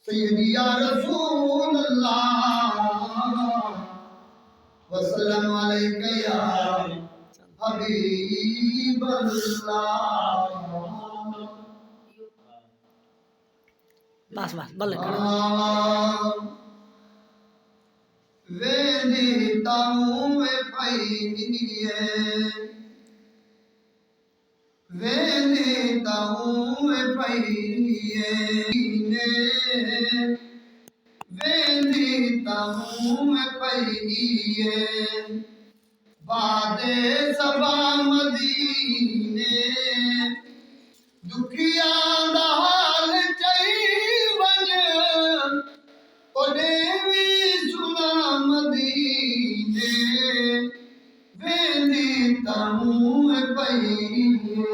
सैयदी या रसूल अल्लाह वसल्लम अलैका या हबीब अल्लाह। बस बस बल्ले वेंदी ताऊं पईए वेंदी ताऊं पईए वेंदी ताऊं पईए बादे सबा मदीने दुखिया दा हाल चई वञ ओॾे भी सुना मदीने वेंदी ताऊं पईए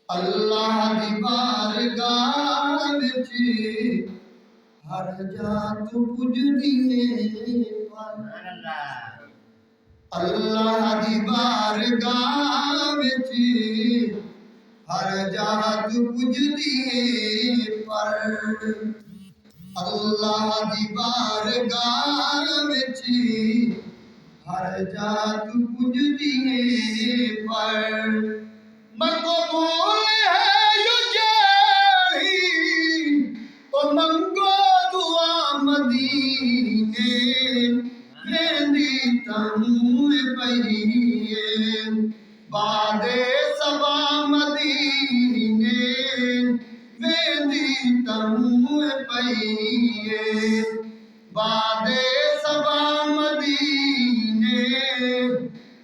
अल्लाह दी बारगाह विच हर जात पुजदी अल्लाह दी बारगाह विच हर जात पुजदी पर अल्लाह दी बारगाह विच हर जात पुजदी पर मक़बूल है यो जाही ओ मंगो दुआ मदीने वेंदी ताऊं पईए बादे सबा मदीने वेंदी ताऊं पईए बादे सबा मदीने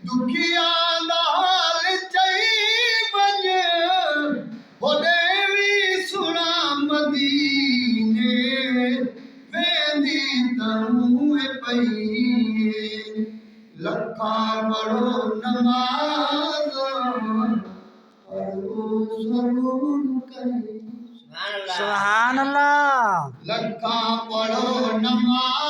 दुखिया दा हाल चई वञ होॾे भी सुना मदीने वेंदी ताऊं पईए लखा पढ़ो नमाज़ सुभान अल्लाह। लखा पढ़ो नमाज़